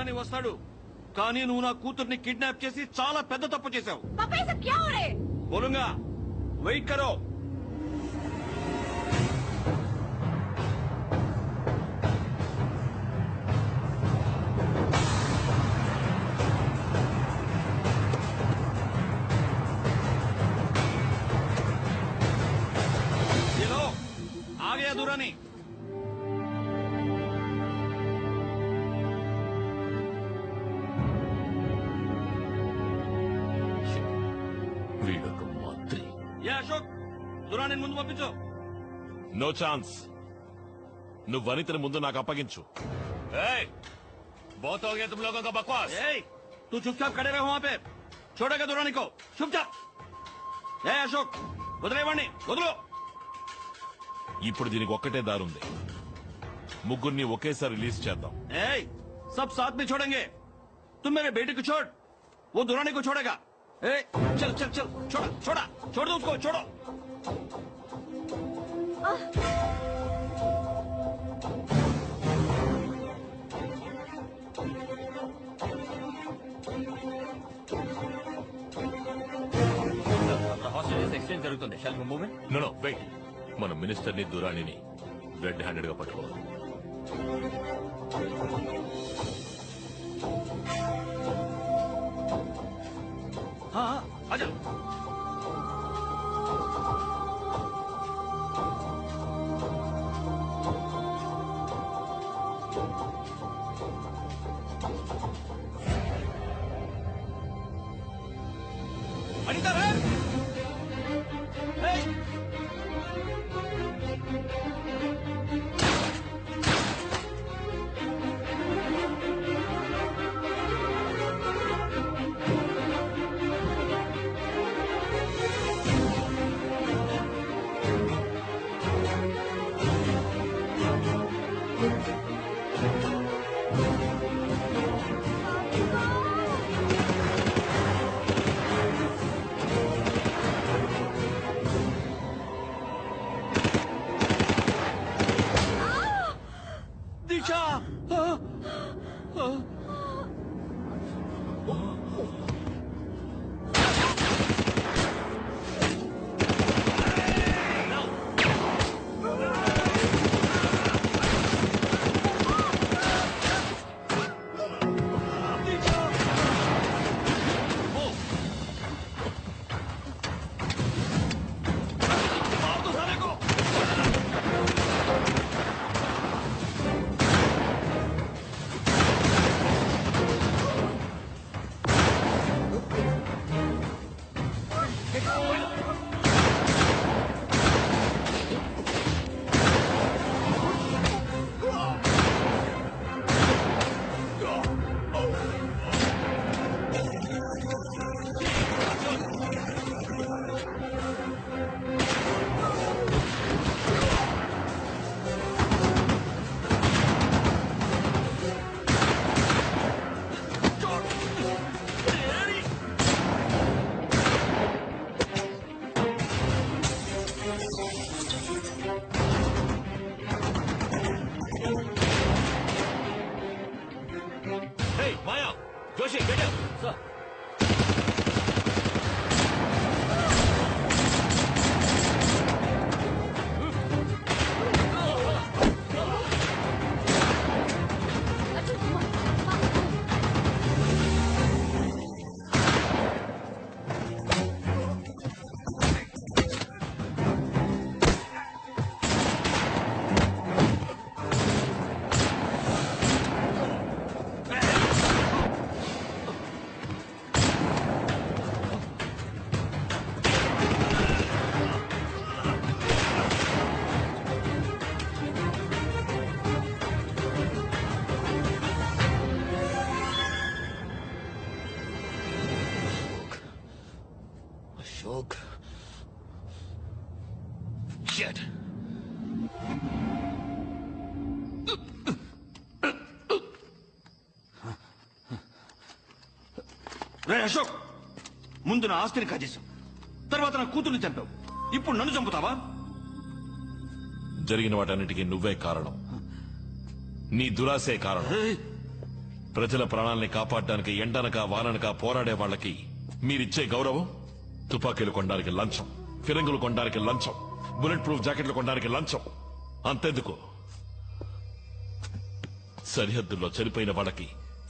దురాని వస్తాడు. కానీ నువ్వు నా కూతుర్ని కిడ్నాప్ చేసి చాలా పెద్ద తప్పు చేశావు. బోలుంగా వెయిట్ కరో. आ गया दुरानी. వీడొక మంత్రి. ఏ అశోక్, దురాని ముందు పంపించు. No chance. నువ్వు వనితని ముందు నాకు అప్పగించు. बहुत हो गया तुम लोगों का बकवास. तू चुपचाप खड़े रहो वहां पे. छोड़ेगा दुरानी को चुपचाप. ఏ అశోక్, వదిలేవాణ్ణి వదులు. ఇప్పుడు దీనికి ఒక్కటే దారుంది. ముగ్గురిని ఒకేసారి రిలీజ్ చేద్దాం. सब साथ में छोड़ेंगे. तुम मेरे बेटे को छोड़, वो दुरानी को छोड़ेगा. चल चल चल, छोड़ा छोड़ा, छोड़ दो उसको, छोड़ो. హాస్టల్ ఎక్స్చేంజ్ జరుగుతుంది. Shall we move in? No wait. మన మినిస్టర్ ని దురాణిని రెడ్ హ్యాండెడ్ గా పట్టుకోవాలి. आजा. अनिता है? Joshi, get up. Sir. Ashok. Shit. రే అశోక్, ముందు నా ఆస్తిని కాజేశావు, తర్వాత నా కూతుర్ని చంపావు, ఇప్పుడు నన్ను చంపుతావా? జరిగిన వాటన్నిటికీ నువ్వే కారణం, నీ దురాశే కారణం. ప్రజల ప్రాణాల్ని కాపాడడానికి ఎండనక వాననక పోరాడే వాళ్ళకి మీరిచ్చే గౌరవం తుపాకీలు కొనడానికి లంచం, ఫిరంగులు కొనడానికి లంచం, బుల్లెట్ ప్రూఫ్ జాకెట్లు కొనడానికి లంచం. అంతెందుకు సరిహద్దుల్లో చనిపోయిన వాళ్ళకి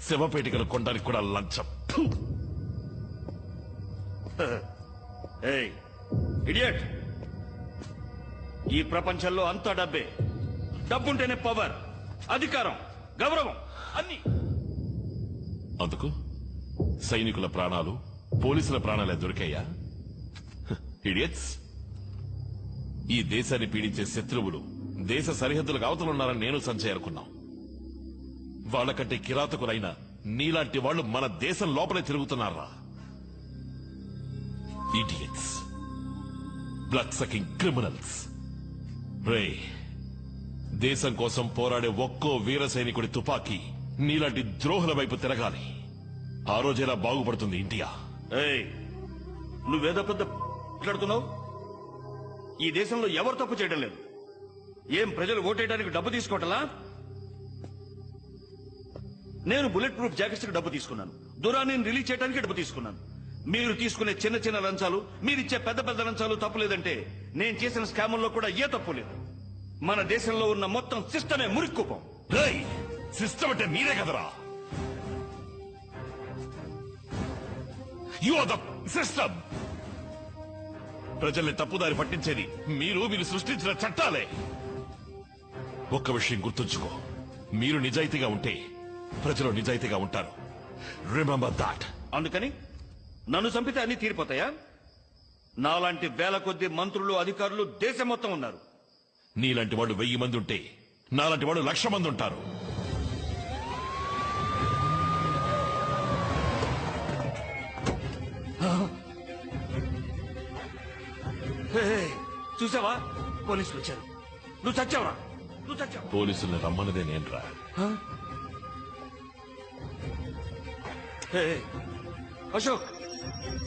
శవపేటికలు కొనడానికి కూడా లంచం. ఏయ్ ఇడియట్, ఈ ప్రపంచంలో అంతా డబ్బే. డబ్బుంటేనే పవర్, అధికారం, గౌరవం అన్ని. అందుకు సైనికుల ప్రాణాలు, పోలీసుల ప్రాణాలే దొరికాయా? ఇడియట్స్, ఈ దేశాన్ని పీడించే శత్రువులు దేశ సరిహద్దులకు అవతలున్నారని నేను సంజయ్ అనుకున్నాం. వాళ్ళకంటే కిరాతకులైన నీలాంటి వాళ్ళు మన దేశం లోపలే తిరుగుతున్నారా? Idiots, blood sucking criminals. రే, దేశం కోసం పోరాడే ఒక్కో వీర సైనికుడి తుపాకీ నీలాంటి ద్రోహుల వైపు తిరగాలి. ఆ రోజేలా బాగుపడుతుంది ఇండియా. ఏయ్, నువ్వేదో పెద్ద మాట్లాడుతున్నావు. ఈ దేశంలో ఎవరు తప్పు చేయడం లేదు. ఏం ప్రజలు ఓటేయడానికి డబ్బు తీసుకోవటలా? నేను బుల్లెట్ ప్రూఫ్ జాకెట్స్ కి డబ్బు తీసుకున్నాను, దూరాన్ని రిలీజ్ చేయడానికి డబ్బు తీసుకున్నాను. మీరు తీసుకునే చిన్న చిన్న లంచాలు, మీరిచ్చే పెద్ద పెద్ద లంచాలు తప్పు లేదంటే నేను చేసిన స్కాముల్లో కూడా ఏ తప్పు లేదు. మన దేశంలో ఉన్న మొత్తం సిస్టమే మురిక్కుపం. రేయ్, సిస్టమ్ అంటే మీరే కదరా. You are the system. ప్రజల్ని తప్పుదారి పట్టించేది మీరు సృష్టించిన చట్టాలే. ఒక్క విషయం గుర్తుంచుకో, మీరు నిజాయితీగా ఉంటే ప్రజలు నిజాయితీగా ఉంటారు. Remember that. అందుకని నన్ను చంపితే అన్ని తీరిపోతాయా? నాలాంటి వేల కొద్ది మంత్రులు, అధికారులు దేశం మొత్తం ఉన్నారు. నీలాంటి వాడు 1000 మంది ఉంటే నాలాంటి వాడు 1,00,000 మంది ఉంటారు. చూసావా, పోలీసులు వచ్చారు. నువ్వు చచ్చావరా? నువ్వు చచ్చావు. పోలీసుల్ని రమ్మన్నదే నేనురా. అశోక్,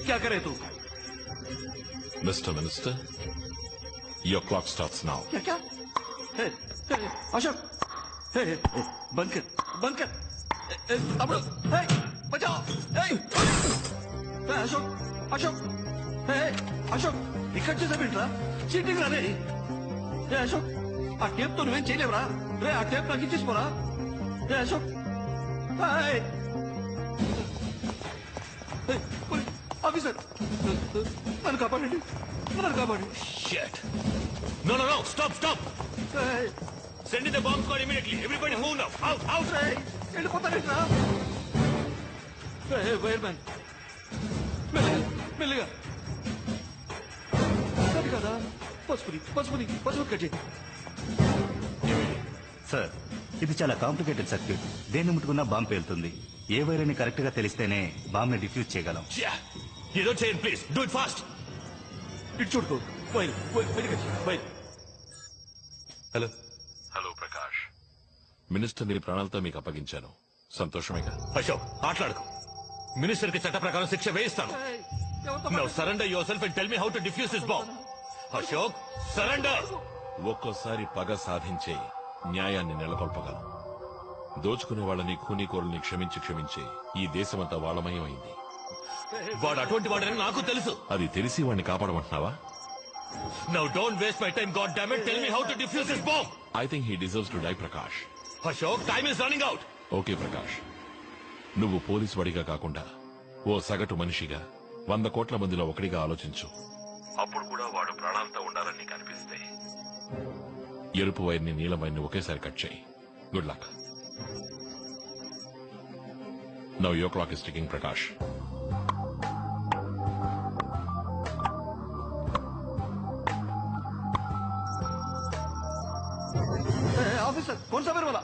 క్యా కరే తూ? Mister minister, your clock starts now. क्या क्या? अशोक, बंकर बंकर, अब बचाओ. अशोक अशोक अशोक, ఇక్కడ చూసాబెట్రా, చీటింగ్ రాలే. అశోక్, ఆ టేప్ తో నువ్వేం చేయలేవురా? ఆ టేప్ నాకు ఇచ్చేసిపోరా. అశోక్, ఆఫీసర్, నన్ను కాపాడండి, నన్ను కాపాడండి. Shit. No, stop. Send in the bomb squad immediately. Everybody move now. Out. వెళ్ళిపోతానేట్రా? వైర్ మ్యాన్, మెల్లిగా. అది కదా, పసుపు కట్టి. సార్, ఇది చాలా కాంప్లికేటెడ్ సర్క్యూట్. దేన్ని ముట్టుకున్నా బాంబు పేలుతుంది. ఏ వైర్ అని కరెక్ట్ గా తెలిస్తేనే బాంబ్ ని డిఫ్యూజ్ చేయగలం. You don't say it, please. Do it fast. ఇటు చూడుకో. Wire wire. Hello Prakash, minister నీ ప్రాణాలతో మీకు అప్పగించాను. సంతోషమేగా? అశోక్, ఆటలాడుకో. మినిస్టర్ కి చట్ట ప్రకారం శిక్ష వేయిస్తాను. Now surrender yourself and tell me how to defuse this bomb. Ashok, surrender. ఒక్కోసారి పగ సాధించే న్యాయాన్ని నెలకొల్పగలం. దోచుకునే వాళ్ళని, ఖూనీకోరుల్ని క్షమించి ఈ దేశమంతా వాళ్ళమయమైంది. వాడు అటువంటి వాడని నాకు తెలుసు. అది తెలిసి వాడిని కాపాడమంటున్నావా? Now don't waste my time, goddammit. Tell me how to defuse this bomb. I think he deserves to die, Prakash. Ashok, time is running out. Okay Prakash, నువ్వు పోలీసు వాడిగా కాకుండా ఓ సగటు మనిషిగా 100 కోట్ల మందిలో ఒకడిగా ఆలోచించు. అప్పుడు కూడా వాడు ప్రాణాలతో ఉండాలని నీకు అనిపిస్తే ఎరుపు వైర్ని, నీలం వైర్ని ఒకేసారి కట్ చేయి. Good luck. Now your clock is ticking Prakash. Officer, कौन सा वेर बोलो.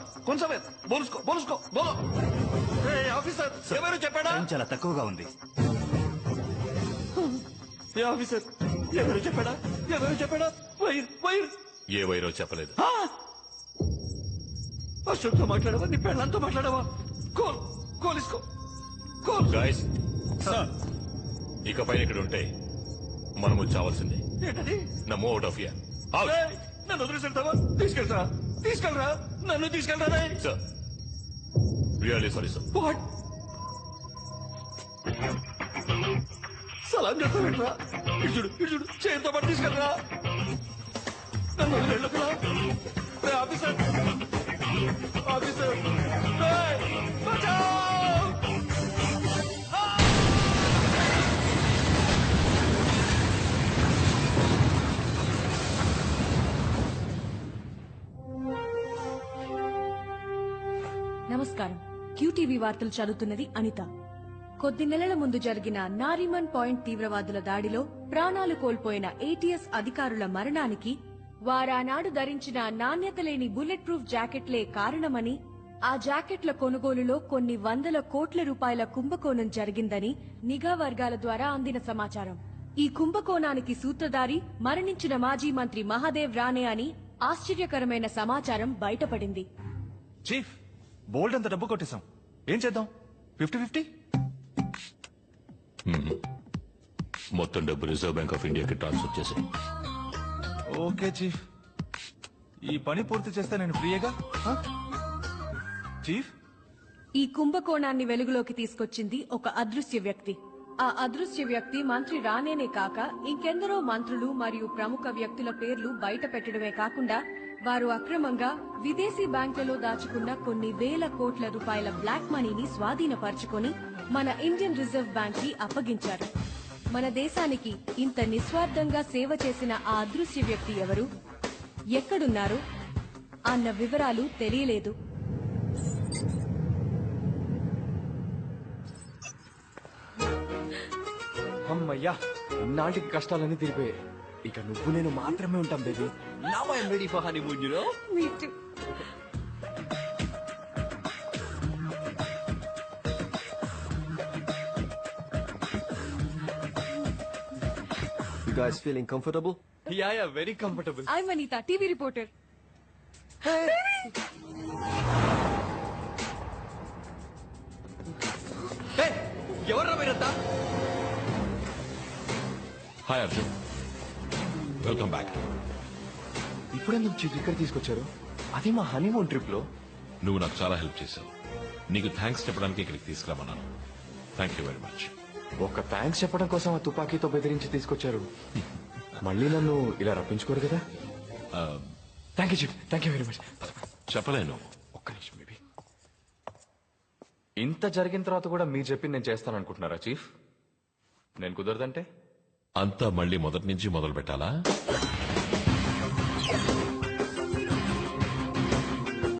ఆఫీసర్, ఎవరు చెప్పాడా? టైం చాలా తక్కువగా ఉంది. ఆఫీసర్, ఎవరు చెప్పాడా? వైర్. ఏ వైరో చెప్పలేదు. అశోక్తో మాట్లాడవా? నీ పెళ్ళంతో మాట్లాడవా? కోల్ ఇసుకో. Guys, ఇకపైన ఇక్కడ ఉంటే మనము చావాల్సిందే. ఏంటది? Now move out of here. Out. నన్ను వదిలేసెళ్తావా? తీసుకెళ్ళరా, నన్ను తీసుకెళ్ళరా. Sir, really sorry sir. What సలాం చేస్తావేంట్రా? ఇడు చేతితో పట్టి తీసుకెళ్ళరా. నన్ను వదిలేళ్ళకురా. రే ఆఫీసర్, ఆఫీసర్, రేయ్, బచావ్! నమస్కారం. క్యూటీవీ వార్తలు చదువుతున్నది అనిత. కొద్ది నెలల ముందు జరిగిన నారిమన్ పాయింట్ తీవ్రవాదుల దాడిలో ప్రాణాలు కోల్పోయిన ఏటీఎస్ అధికారుల మరణానికి వారానాడు ధరించిన నాణ్యత లేని బుల్లెట్ ప్రూఫ్ జాకెట్లే కారణమని, ఆ జాకెట్ల కొనుగోలులో కొన్ని వందల కోట్ల రూపాయల కుంభకోణం జరిగిందని నిఘా వర్గాల ద్వారా అందిన సమాచారం. ఈ కుంభకోణానికి సూత్రధారి మరణించిన మాజీ మంత్రి మహాదేవ్ రానే అని ఆశ్చర్యకరమైన సమాచారం బయటపడింది. చీఫ్, బోల్డ్ అంత డబ్బు కొట్టేశాం. ఏం చేద్దాం? 50-50? మొత్తం డబ్బు రిజర్వ్ బ్యాంక్ ఆఫ్ ఇండియాకి ట్రాన్స్ఫర్ చేసి. ఓకే చీఫ్, ఈ పని పూర్తి చేస్తే నేను ఫ్రీయేగా. చీఫ్, ఈ కుంభకోణాన్ని వెలుగులోకి తీసుకొచ్చింది ఒక అదృశ్య వ్యక్తి. ఆ అదృశ్య వ్యక్తి మంత్రి రానేనే కాక ఇంకెందరో మంత్రులు మరియు ప్రముఖ వ్యక్తుల పేర్లు బయట పెట్టడమే కాకుండా వారు అక్రమంగా విదేశీ బ్యాంకులలో దాచుకున్న కొన్ని వేల కోట్ల రూపాయల బ్లాక్ మనీని స్వాధీనపరుచుకొని మన ఇండియన్ రిజర్వ్ బ్యాంక్ కి అప్పగించారు. మన దేశానికి ఇంత నిస్వార్థంగా సేవ చేసిన ఆ అదృశ్య వ్యక్తి ఎవరు, ఎక్కడున్నారు అన్న వివరాలు తెలియలేదు. అమ్మయ్యా, ఇన్నాళ్ళకి కష్టాలన్నీ తీరిపోయాయి. ఇక నువ్వు నేను మాత్రమే ఉంటాం baby. Now I am ready for honeymoon, you know. Me too. You guys feeling comfortable? Yeah yeah, very comfortable. I'm Anita, TV reporter. హే, ఎవర్రా మీరంతా? Hi Arjun, welcome back. ఇప్పుడెందుకు చీఫ్ ఇక్కడ తీసుకొచ్చారు? అది మా హనీమూన్ ట్రిప్ లో. నువ్వు నాకు చాలా హెల్ప్ చేశావు. నీకు థ్యాంక్స్ చెప్పడానికి ఇక్కడికి తీసుకురామన్నాను. Thank you very much. ఒక థ్యాంక్స్ చెప్పడం కోసం ఆ తుపాకీతో బెదిరించి తీసుకొచ్చారు. మళ్ళీ నన్ను ఇలా రప్పించుకోరు కదా. Thank you chief, thank you very much. చెప్పలేను. ఒక్క నిమిషం బేబీ. ఇంత జరిగిన తర్వాత కూడా మీరు చెప్పింది నేను చేస్తాను అనుకుంటున్నారా చీఫ్? నేను కుదరదంటే అంతా మళ్ళీ మొదటి నుంచి మొదలు పెట్టాలా?